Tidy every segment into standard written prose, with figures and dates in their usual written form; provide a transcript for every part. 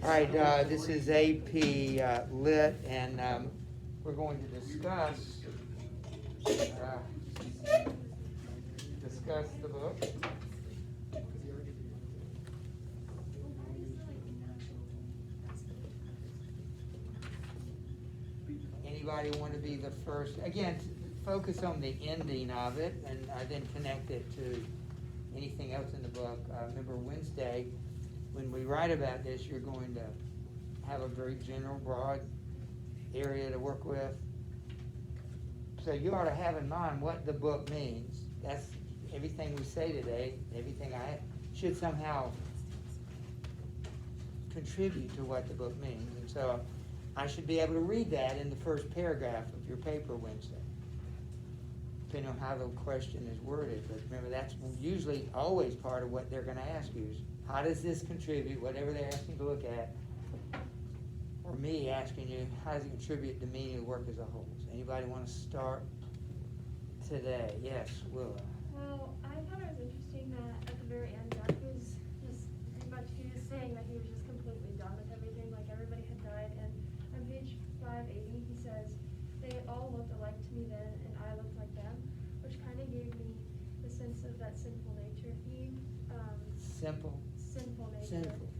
All right, this is AP Lit, and we're going to discuss the book. Anybody want to be the first? Again, focus on the ending of it, and then connect it to anything else in the book. Remember Wednesday, when we write about this, you're going to have a very general, broad area to work with. So you ought to have in mind what the book means. That's everything we say today, everything I should somehow contribute to what the book means. And so I should be able to read that in the first paragraph of your paper Wednesday, depending on how the question is worded. But remember, that's usually always part of what they're going to ask you is, how does this contribute, whatever they're asking to look at, or me asking you, how does it contribute to the meaning of the work as a whole? So anybody want to start today? Yes, Willa. Well, I thought it was interesting that at the very end, Jack was just pretty much, he was saying that he was just completely done with everything, like everybody had died. And on page 580, he says, they all looked alike to me then, and I looked like them, which kind of gave me the sense of that sinful nature theme. Sinful nature. Sinful.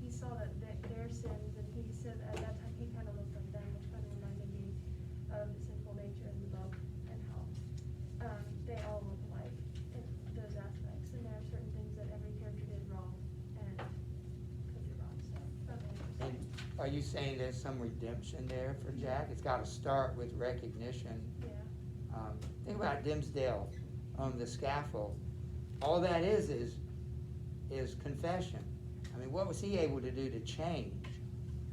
He saw that their sins, and he said at that time he kind of looked like them, which kind of reminded me of the sinful nature in the book and how they all look alike in those aspects. And there are certain things that every character did wrong and could be wrong. So that's interesting. And are you saying there's some redemption there for Jack? It's got to start with recognition. Yeah. Think about Dimsdale on the scaffold. All that is confession. I mean, what was he able to do to change?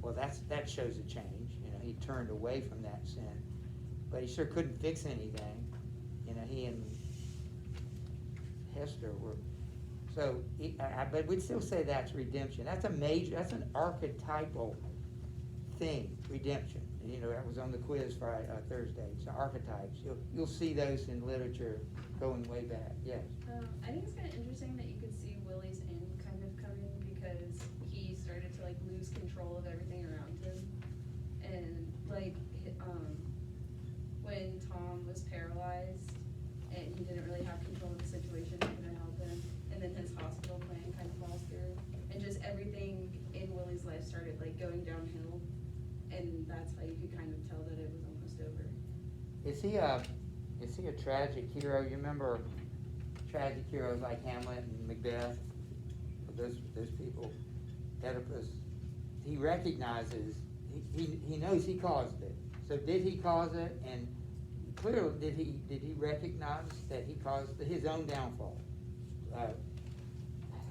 Well, that shows a change. You know, he turned away from that sin, but he sure couldn't fix anything. You know, he and Hester were so. But we'd still say that's redemption. That's an archetypal thing. Redemption. You know, that was on the quiz Friday, Thursday. It's archetypes. You'll see those in literature going way back. Yes. I think it's kind of interesting that you could see Willie's end kind of coming because he started to like lose control of everything around him, and like when Tom was paralyzed and he didn't really have control of the situation, he couldn't help him, and then his hospital plan kind of falls through, and just everything in Willie's life started like going downhill. And that's how you could kind of tell that it was almost over. Is he a tragic hero? You remember tragic heroes like Hamlet and Macbeth? Those people, Oedipus. He recognizes, he knows he caused it. So did he cause it? And clearly, did he recognize that he caused his own downfall?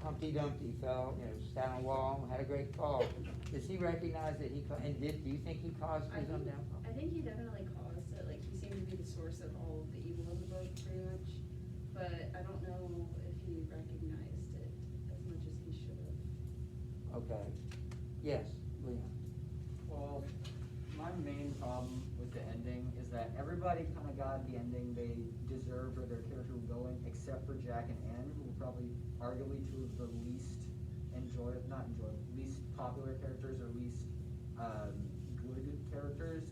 Humpty Dumpty fell, sat on a wall, had a great fall. Does he recognize that he caused, and do you think he caused his own downfall? I think he definitely caused it. Like, he seemed to be the source of all of the evil in the book, pretty much. But I don't know if he recognized it as much as he should have. Okay. Yes, Leon. Well, my main problem with the ending is that everybody kind of got the ending they deserved or their character were going, except for Jack and Anne, who were probably arguably two of the least least popular characters or least good characters.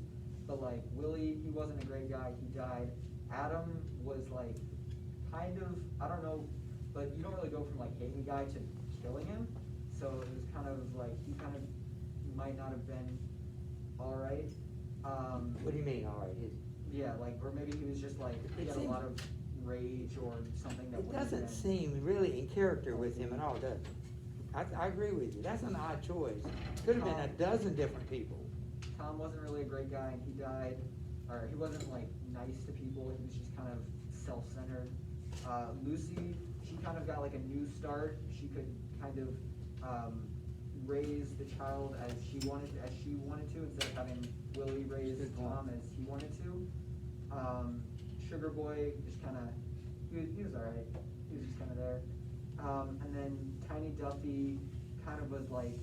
But like Willie, he wasn't a great guy, he died. Adam was like kind of, I don't know, but you don't really go from like hating a guy to killing him. So it was kind of like he kind of might not have been alright. What do you mean, alright? Yeah, like, or maybe he was just like, he had a lot of rage or something that it doesn't seem really in character with him at all, does it? I agree with you. That's an odd choice. Could have been a dozen different people. Tom wasn't really a great guy, and he died, or he wasn't like nice to people. He was just kind of self-centered. Lucy, she kind of got like a new start. She could kind of raise the child as she wanted to, instead of having Willie raise Tom as he wanted to. Sugar Boy just kind of, he was alright. He was just kind of there. And then Tiny Duffy kind of was like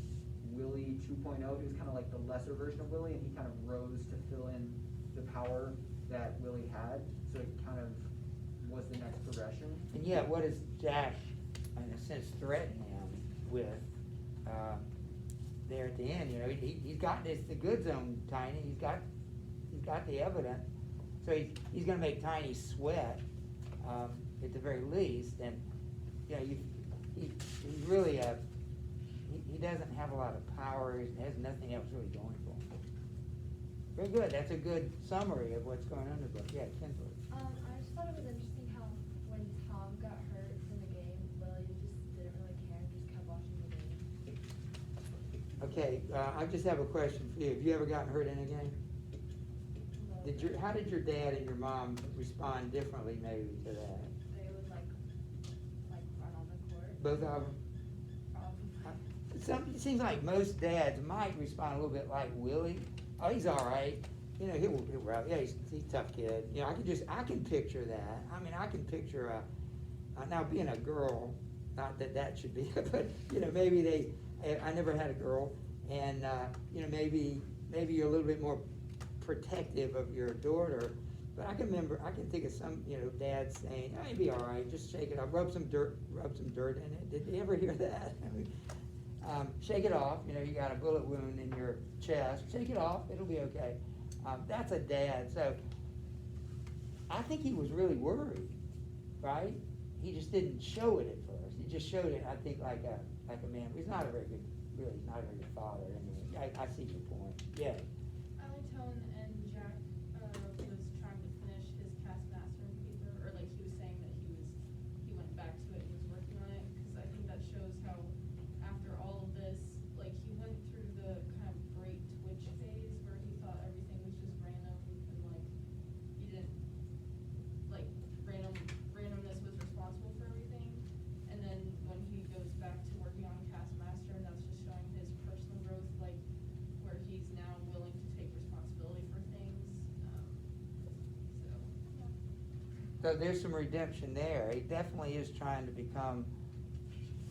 Willie 2.0. He was kind of like the lesser version of Willie, and he kind of rose to fill in the power that Willie had. So it kind of was the next progression. And yet, what does Jack, in a sense, threaten him with? there at the end, you know, he's got this, the good zone, Tiny, he's got the evidence, so he's gonna make Tiny sweat, at the very least, and, you know, he's really he doesn't have a lot of power, he has nothing else really going for him. Very good, that's a good summary of what's going on in the book, yeah, Kinsley. I just thought it was interesting how when Tom got hurt in the game, Lily just didn't really care and just kept watching the game. Okay, I just have a question for you, have you ever gotten hurt in a game? How did your dad and your mom respond differently maybe to that? They would like run on the court. Both of them? Probably. It seems like most dads might respond a little bit like Willie. Oh, he's all right. You know, he'll yeah, he's a tough kid. You know, I can picture that. I mean, I can picture now being a girl, not that should be, but you know, maybe I never had a girl, and you know, maybe you're a little bit more protective of your daughter. But I can think of some, you know, dads saying, "Oh, you'll be all right. Just shake it off. Rub some dirt in it." Did you ever hear that? I mean, shake it off. You know, you got a bullet wound in your chest. Shake it off. It'll be okay. That's a dad. So I think he was really worried, right? He just didn't show it at first. He just showed it, I think, like a man. He's not a very good, really, not a very good father. Anyway, I see your point. Yeah. Tone and Jack was trying to finish his cast mastering paper, or like he was saying that he went back to it and was working on it, because I think that shows how after all of this, like he went through the kind of great twitch phase where he thought everything was just random and like he didn't like randomness was responsible for everything, and then when he goes back to working on cast master, that's just showing his personal growth, like where he's now willing to take responsibility for things. So there's some redemption there. He definitely is trying to become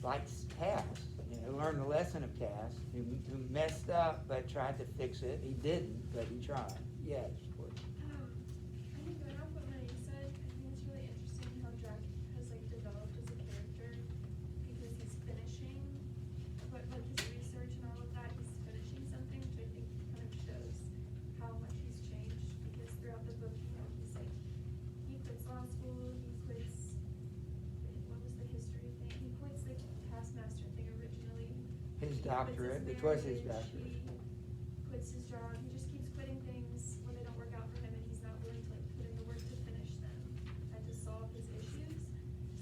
like Cass, you know, learn the lesson of Cass, who messed up but tried to fix it. He didn't, but he tried. Yes, of course. I think going off what Maddie said, I think it's really interesting how Jack has like developed as a character, because he's finishing what like his research and all of that, he's finishing something, which I think kind of shows how much he's changed, because throughout the book, you know, he's like, he quits law school, he quits, what was the history thing? He quits the taskmaster thing originally. His He quits doctorate, which was his marriage, doctorate. He quits his job, he just keeps quitting things when they don't work out for him, and he's not willing to like put in the work to finish them and to solve his issues.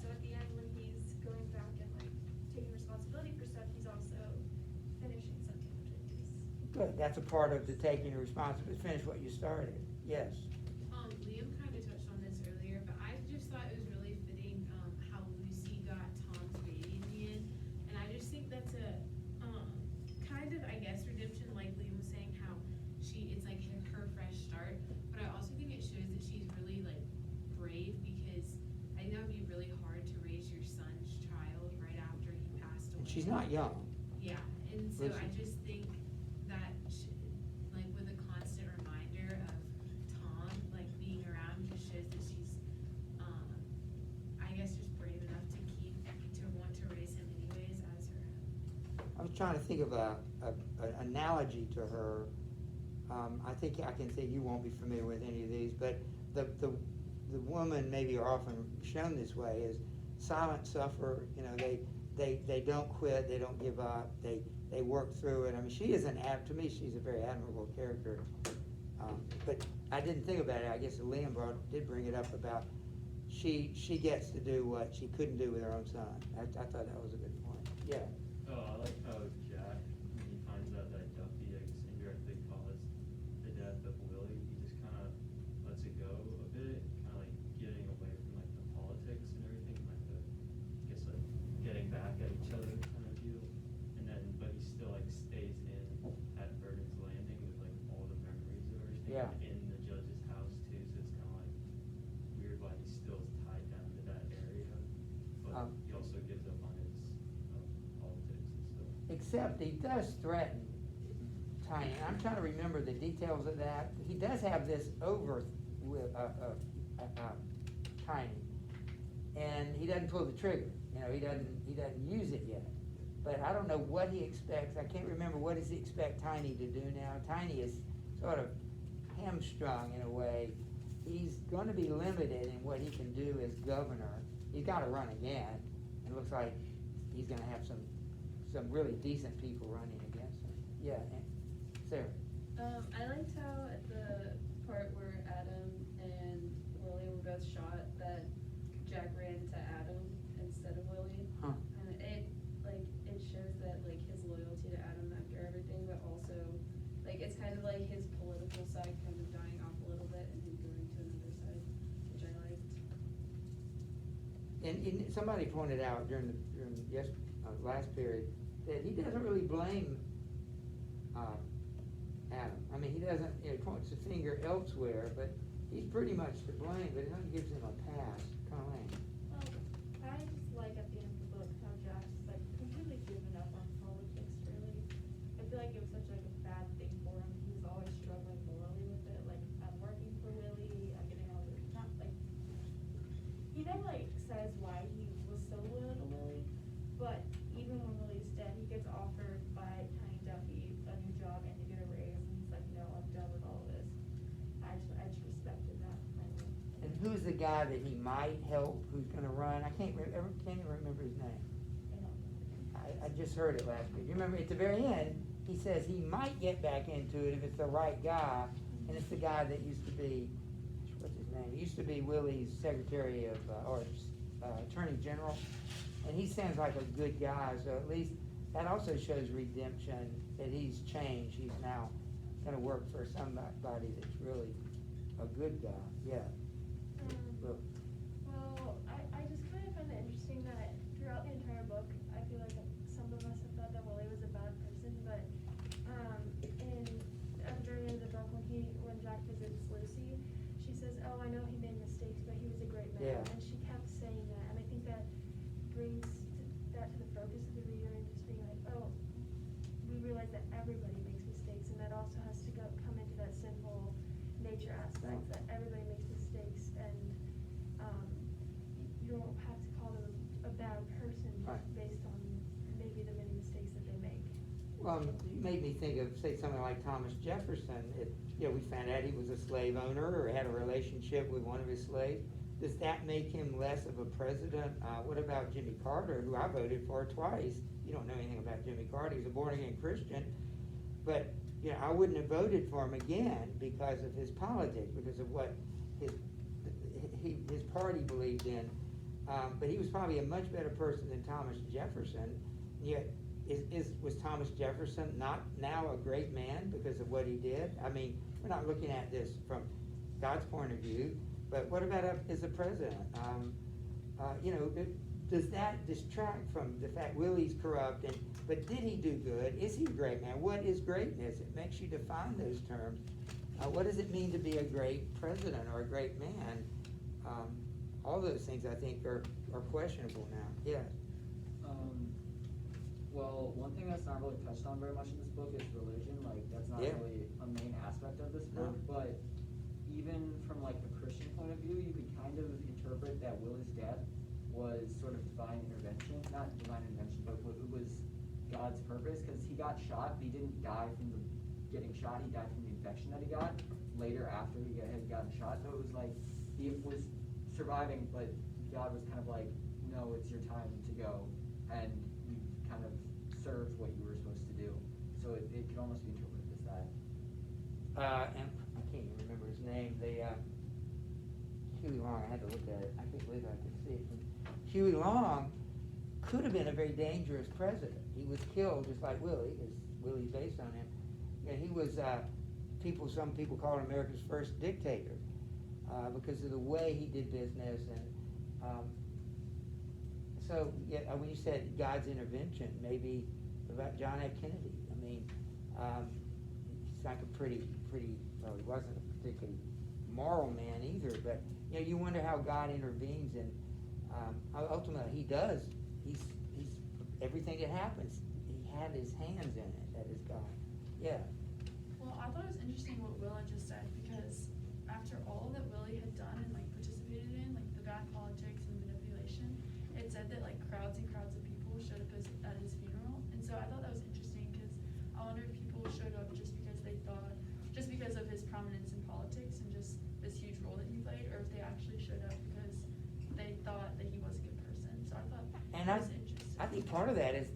So at the end, when he's going back and like taking responsibility for stuff, he's also finishing something, which I think is Good. That's a part of the taking responsibility. Finish what you started. Yes. Liam kind of touched on this earlier, but I just thought it was really fitting, how Lucy got Tom's baby in the end. And I just think that's a, kind of, I guess, redemption, like Liam was saying, how it's like her fresh start. But I also think it shows that she's really like brave, because I think that would be really hard to raise your son's child right after he passed away. And she's not young. Yeah, and so I Lucy. just think that, like, with a constant reminder of Tom, like, being around, just shows that she's, I guess, just brave enough to want to raise him anyways as her own. I was trying to think of an analogy to her. I think I can say you won't be familiar with any of these, but the woman maybe are often shown this way is silent sufferer. You know, they don't quit, they don't give up, they work through it. I mean, she is to me, she's a very admirable character. But I didn't think about it. I guess Liam did bring it up about she gets to do what she couldn't do with her own son. I thought that was a good point. Yeah. Oh, I like how Jack, when he finds out that Duffy, I guess, indirectly caused the death of Willie, he just kind of lets it go a bit, kind of like getting away from like the politics and everything, like the, I guess, like getting back at each other kind of deal. And then, but he still like stays at Burden's Landing with like all the memories of everything. Yeah. In the judge's house too, so it's kind of like weird why he still is tied down to that area, but he also gives up on his politics and stuff. Except he does threaten Tiny. I'm trying to remember the details of that. He does have this over with Tiny, and he doesn't pull the trigger. You know, he doesn't use it yet. but I don't know what he expects. I can't remember, what does he expect Tiny to do now? Tiny is sort of hamstrung in a way. He's gonna be limited in what he can do as governor. He's gotta run again. It looks like he's gonna have some really decent people running against him. Yeah, and Sarah? I liked how at the part where Adam and Willie were both shot, that Jack ran to Adam instead of Willie. Huh. And it shows that, like, his loyalty to Adam after everything, but also, like, it's kind of like his political side kind of dying off a little bit and him going to another side, which I liked. And somebody pointed out during last period, that he doesn't really blame, Adam. I mean, he doesn't, points the finger elsewhere, but he's pretty much to blame, but it gives him a pass. Colleen? I just like at the end of the book how Jack's like completely given up on politics, really. I feel like it was such like a bad thing for him. He was always struggling morally with it. Like, I'm working for Willie, I'm getting all this, not like, he never like says why he was so loyal to Willie, but even when Willie's dead, he gets offered by Tiny Duffy a new job and to get a raise, and he's like, no, I'm done with all of this. I just respected that from him. And who's the guy that he might help, who's gonna run? I can't even remember his name. I just heard it last week. You remember, at the very end, he says he might get back into it if it's the right guy, and it's the guy that used to be, what's his name? He used to be Willie's secretary of, attorney general, and he sounds like a good guy, so at least that also shows redemption, that he's changed. He's now gonna work for somebody that's really a good guy, yeah. Look. Well, I just kind of find it interesting that throughout the entire book, I feel like some of us have thought that Willie was a bad person, but at the very end of the book, when Jack visits Lucy, she says, "Oh, I know he made mistakes, but he was a great man." Yeah. And she kept saying that, and I think that brings that to the focus of the reader and just being like, oh, we realize that everybody makes mistakes, and that also has to come into that sinful nature aspect, that everybody makes mistakes, and you don't have to call them a bad person Right. based on maybe the many mistakes that they make. Well, you made me think of, say, something like Thomas Jefferson. We found out he was a slave owner or had a relationship with one of his slaves. Does that make him less of a president? What about Jimmy Carter, who I voted for twice? You don't know anything about Jimmy Carter. He's a born-again Christian. But, I wouldn't have voted for him again because of his politics, because of what his party believed in. But he was probably a much better person than Thomas Jefferson. Yet, was Thomas Jefferson not now a great man because of what he did? I mean, we're not looking at this from God's point of view, but what about as a president? Does that distract from the fact Willie's corrupt, but did he do good? Is he a great man? What is greatness? It makes you define those terms. What does it mean to be a great president or a great man? All those things, I think, are questionable now. Yes. Well, one thing that's not really touched on very much in this book is religion. Like, that's not Yeah. really a main aspect of this book. No. But even from like the Christian point of view, you could kind of interpret that Willie's death was sort of divine intervention. Not divine intervention, but it was God's purpose, because he got shot, but he didn't die from getting shot. He died from the infection that he got later after he had gotten shot. So it was like he was surviving, but God was kind of like, no, it's your time to go, and you kind of served what you were supposed to do. So it could almost be interpreted as that. And I can't even remember his name. Huey Long, I had to look at it. I can't believe I could see it. Huey Long could have been a very dangerous president. He was killed just like Willie, because Willie's based on him. And he was, some people call him America's first dictator, because of the way he did business. And when you said God's intervention, maybe about John F. Kennedy. I mean, he's like a pretty, well, he wasn't a particularly moral man either, but, you wonder how God intervenes, and ultimately he does. He's everything that happens, he had his hands in it, that is God. Yeah. Well, I thought it was interesting what Willa just said, because after all that Willie had done and like participated in, like the bad politics and manipulation, it said that like crowds and crowds of people showed up at his funeral, that is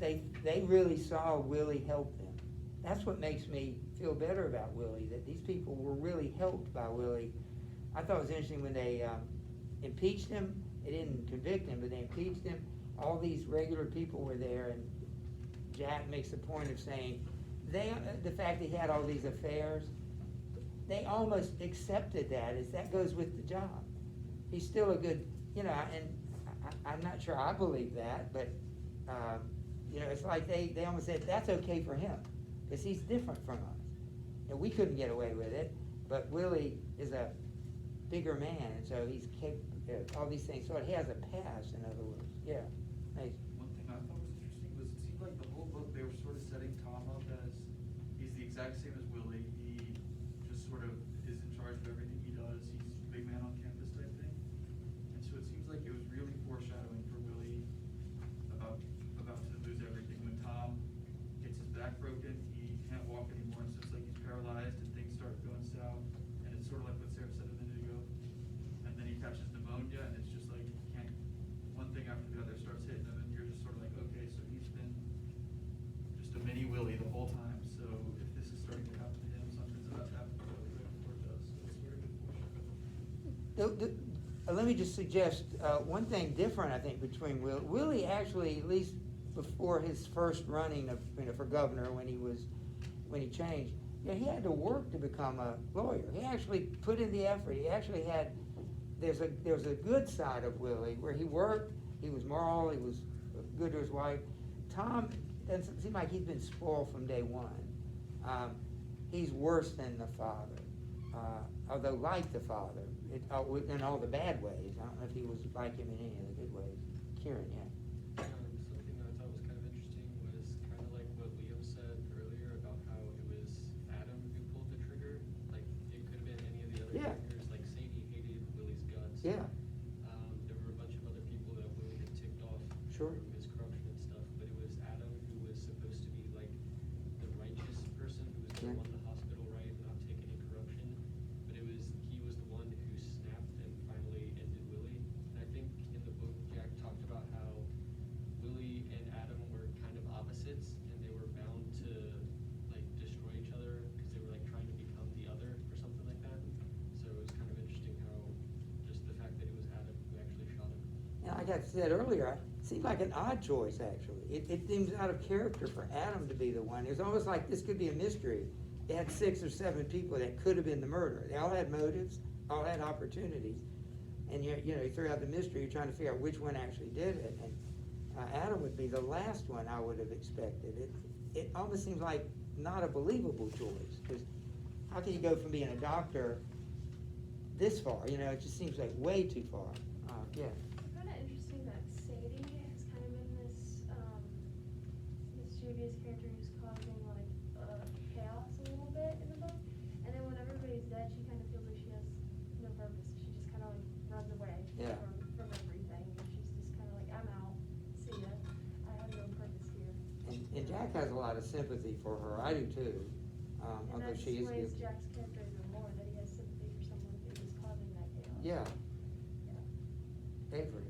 they really saw Willie help them. That's what makes me feel better about Willie, that these people were really helped by Willie. I thought it was interesting when they impeached him. They didn't convict him, but they impeached him. All these regular people were there, and Jack makes a point of saying the fact that he had all these affairs, they almost accepted that as that goes with the job. He's still a good, and I'm not sure I believe that, but it's like they almost said that's okay for him because he's different from us, and we couldn't get away with it. But Willie is a bigger man, and so he's capable of all these things. So he has a past, in other words. Yeah. Nice. One thing I thought was interesting was it seemed like the whole book they were sort of setting Tom up as he's the exact same as Willie. He just sort of is in charge of everything he does. He's the big man on campus type thing. And so it seems like it was really foreshadowing for Willie about to lose everything. When Tom gets his back broken, he can't walk anymore, and so it's like he's paralyzed and things start going south. And it's sort of like what Sarah said a minute ago. And then he catches pneumonia, and it's just like he can't. One thing after the other starts hitting him, and you're just sort of like, okay, so he's been just a mini Willie the whole time. So if this is starting to happen to him, something's about to happen to Willie right before it does. So it's sort of good foreshadowing. Let me just suggest one thing different, I think, between Willie actually, at least before his first running of for governor, when he changed, he had to work to become a lawyer. He actually put in the effort. He actually had. There's a good side of Willie where he worked. He was moral. He was good to his wife. Tom doesn't seem like he's been spoiled from day one. He's worse than the father, although like the father in all the bad ways. I don't know if he was like him in any of the good ways. Kieran, yeah. Something that I thought was kind of interesting was kind of like what Liam said earlier about how it was Adam who pulled the trigger. Like it could have been any of the other characters. Like Sadie hated Willie's guts. Yeah. There were a bunch of other people that Willie had ticked off Sure. through his corruption and stuff, but it was Adam who was supposed to be like the righteous person who was going to run the hospital right, not take any corruption. But he was the one who snapped and finally ended Willie. And I think in the book Jack talked about how Willie and Adam were kind of opposites, and they were bound to like destroy each other because they were like trying to become the other or something like that. So it was kind of interesting how just the fact that it was Adam who actually shot him. And like I said earlier, it seemed like an odd choice, actually. It seems out of character for Adam to be the one. It was almost like this could be a mystery. They had 6 or 7 people that could have been the murderer. They all had motives, all had opportunities. And you throw out the mystery, you're trying to figure out which one actually did it. And Adam would be the last one I would have expected. It almost seems like not a believable choice. Because how can you go from being a doctor this far? It just seems like way too far. Yeah. I found it interesting that Sadie has kind of been this mischievous character who's causing chaos a little bit in the book. And then when everybody's dead, she kind of feels like she has no purpose. She just kind of runs away from everything. And she's just kind of like, I'm out. See ya. I have no purpose here. And Jack has a lot of sympathy for her. I do too. And Although that she is sways guilty. Jack's character even more, that he has sympathy for someone who is causing that chaos. Yeah. Yeah. Avery.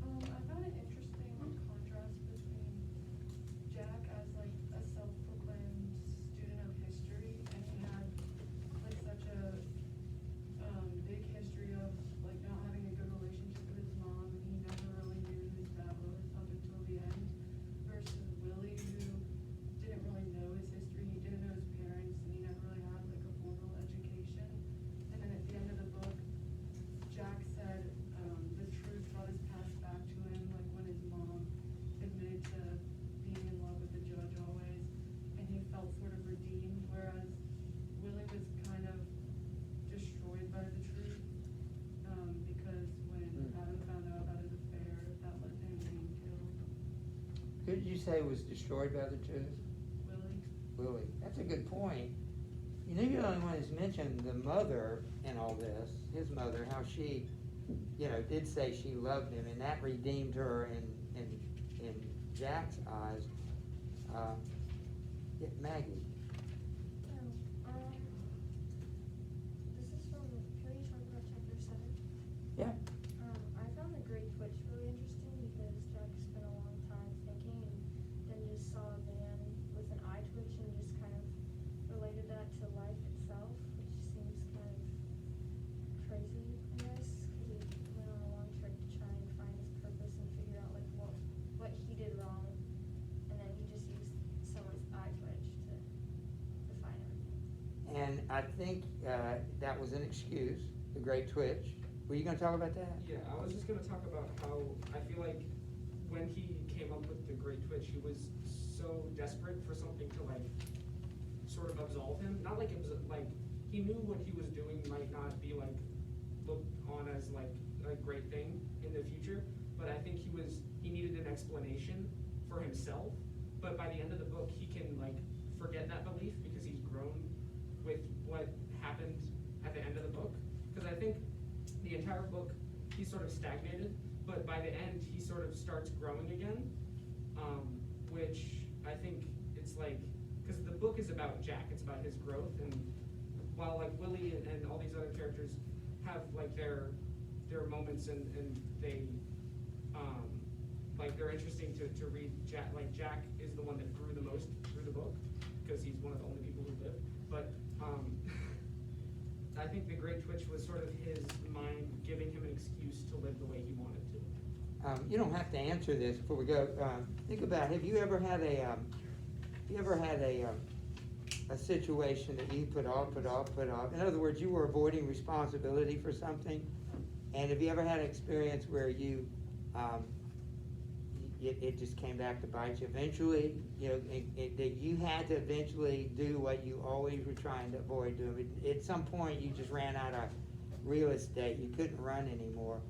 I found it interesting the contrast between Jack as like a self-proclaimed student of history, and he had like such a big history of like not having a good relationship with his mom, and he never really knew his dad was up until the end, versus Willie, who didn't really know his history, he didn't know his parents, and he never really had like a formal education. And then at the end of the book, Jack said the truth brought his past back to him, like when his mom admitted to being in love with the judge always, and he felt sort of redeemed, whereas Willie was kind of destroyed by the truth, because when Adam found out about his affair, that led to him being killed. Who did you say was destroyed by the truth? Willie. That's a good point. You're the only one who's mentioned the mother in all this, his mother, how she, did say she loved him, and that redeemed her in Jack's eyes. Maggie. This is from, can we talk about chapter 7? Yeah. I found the great twitch really interesting because Jack spent a long time thinking, and then I think, that was an excuse, the great twitch. Were you gonna talk about that? Yeah, I was just gonna talk about how I feel like when he came up with the Great Twitch, he was so desperate for something to like sort of absolve him. Not like it was like he knew what he was doing might not be like looked on as like a great thing in the future, but I think he needed an explanation for himself. But by the end of the book, he can like forget that belief because he's grown with what happened at the end of the book. Because I think the entire book, he sort of stagnated, but by the end, he sort of starts growing again, which I think it's like, because the book is about Jack, it's about his growth, and while like Willie and all these other characters have like their moments and they, like they're interesting to read. Jack, like Jack is the one that grew the most through the book, because he's one of the only people who lived, but I think the Great Twitch was sort of his mind giving him an excuse to live the way he wanted to. You don't have to answer this before we go. Think about, have you ever had a situation that you put off? In other words, you were avoiding responsibility for something, and have you ever had an experience where you, it just came back to bite you eventually, you know, that you had to eventually do what you always were trying to avoid doing. At some point, you just ran out of real estate. You couldn't run anymore.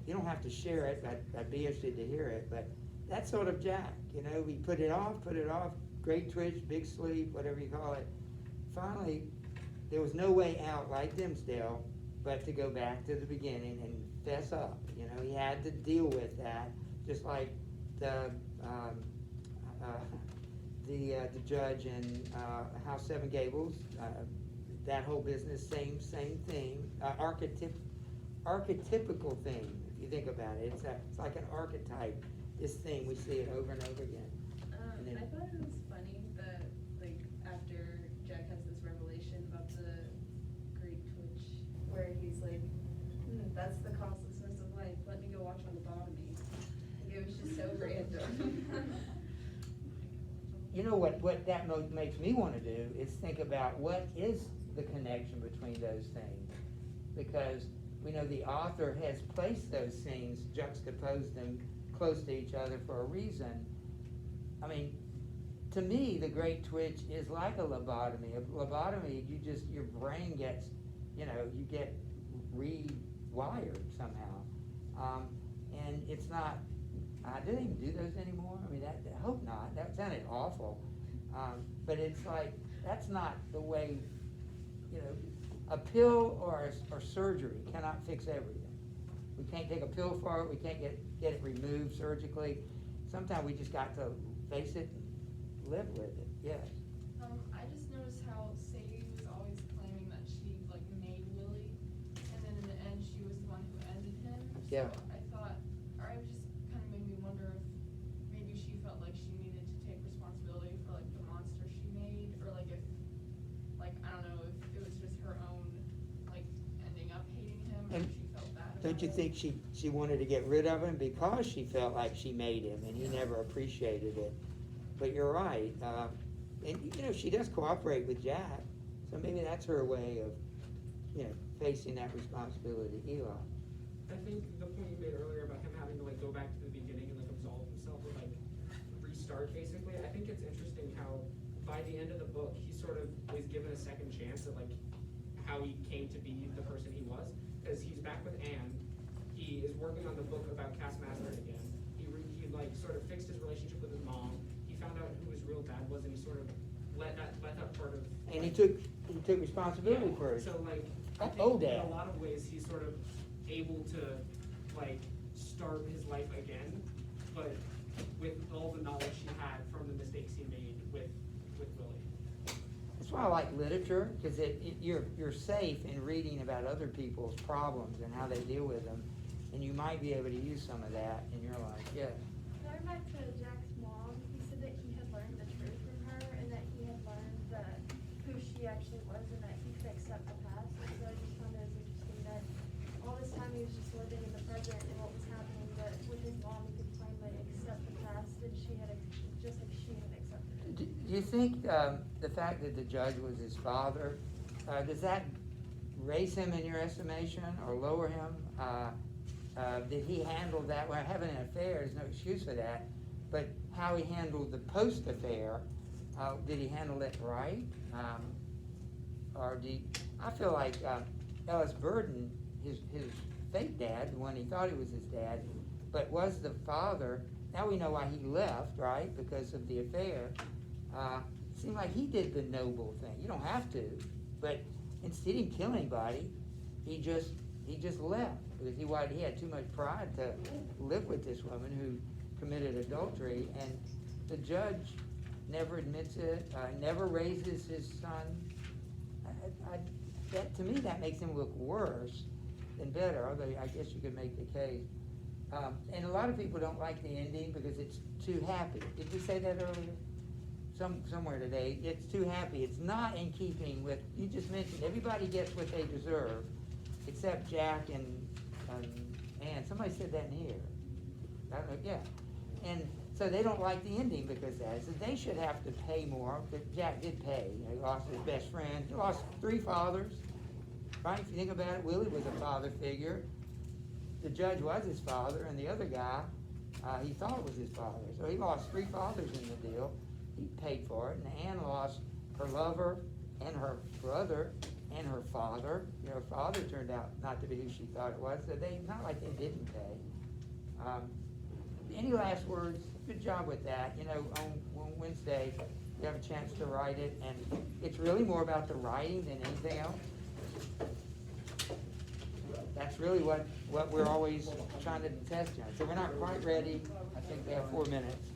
You don't have to share it. I'd be interested to hear it, but that's sort of Jack. You know, we put it off, great twitch, big sleep, whatever you call it. Finally, there was no way out like Dimsdale, but to go back to the beginning and fess up. You know, he had to deal with that, just like the judge in House Seven Gables. That whole business, same thing. Archetypical thing, if you think about it. It's like an archetype. This thing, we see it over and over again. And then, I thought it was funny that, like, after Jack has this revelation about the Great Twitch, where he's like, that's the costlessness of life, let me go watch a lobotomy. Like, it was just so random. you know what that makes me want to do is think about what is the connection between those things, because we know the author has placed those things, juxtaposed them close to each other for a reason. I mean, to me, the Great Twitch is like a lobotomy. A lobotomy, your brain gets, you get rewired somehow. And it's not, do they even do those anymore? I mean, I hope not. That sounded awful. But it's like, that's not the way, a pill or surgery cannot fix everything. We can't take a pill for it. We can't get it removed surgically. Sometimes we just got to face it and live with it. Yes. I just noticed how Sadie was always claiming that she like made Willie, and then in the end she was the one who ended him. Yeah. So I thought, or it just kind of made me wonder if maybe she felt like she needed to take responsibility for like the monster she made, or like if, like I don't know, if it was just her own like ending up hating him, or And if she felt bad. Don't you think she wanted to get rid of him because she felt like she made him and he never appreciated it? But you're right. And she does cooperate with Jack, so maybe that's her way of, facing that responsibility. Eli. I think the point you made earlier about him having to like go back to the beginning and like absolve himself or like restart basically, I think it's interesting how by the end of the book he sort of is given a second chance at like how he came to be the person he was, because he's back with Anne. He is working on the book about Cass Master again. He like sort of fixed his relationship with his mom. He found out who his real dad was, and he sort of let that part of. And he took responsibility for it. So like, I think Oh, in Dad. a lot of ways he's sort of able to like start his life again, but with all the knowledge he had from the mistakes he made with Willie. That's why I like literature, because you're safe in reading about other people's problems and how they deal with them, and you might be able to use some of that in your life. Yes. Going back to Jack's mom, he said that he had learned the truth from her, and that he had learned that who she actually was, and that he could accept the past. And so I just found it was interesting that all this time he was just living in the present and what was happening, but with his mom he could finally accept the past, and she had just like she had accepted it. Do you think the fact that the judge was his father does that raise him in your estimation or lower him? Did he handle that? Well, having an affair is no excuse for that, but how he handled the post-affair, did he handle it right? I feel like Ellis Burden, his fake dad, the one he thought he was his dad, but was the father. Now we know why he left, right? Because of the affair. Seemed like he did the noble thing. You don't have to, but instead he didn't kill anybody. He just left because he had too much pride to live with this woman who committed adultery, and the judge never admits it, never raises his son. That, to me, that makes him look worse than better, although I guess you could make the case. And a lot of people don't like the ending because it's too happy. Did you say that earlier? Somewhere today, it's too happy. It's not in keeping with, you just mentioned, everybody gets what they deserve, except Jack and Ann. Somebody said that in here. I don't know, yeah. And so they don't like the ending because of that. So they should have to pay more, because Jack did pay. You know, he lost his best friend. He lost 3 fathers, right? If you think about it, Willie was a father figure. The judge was his father, and the other guy, he thought was his father. So he lost 3 fathers in the deal. He paid for it. And Ann lost her lover and her brother and her father. You know, her father turned out not to be who she thought it was. So not like they didn't pay. Any last words? Good job with that. You know, on Wednesday, you have a chance to write it, and it's really more about the writing than anything else. That's really what we're always trying to test on. So we're not quite ready. I think we have 4 minutes.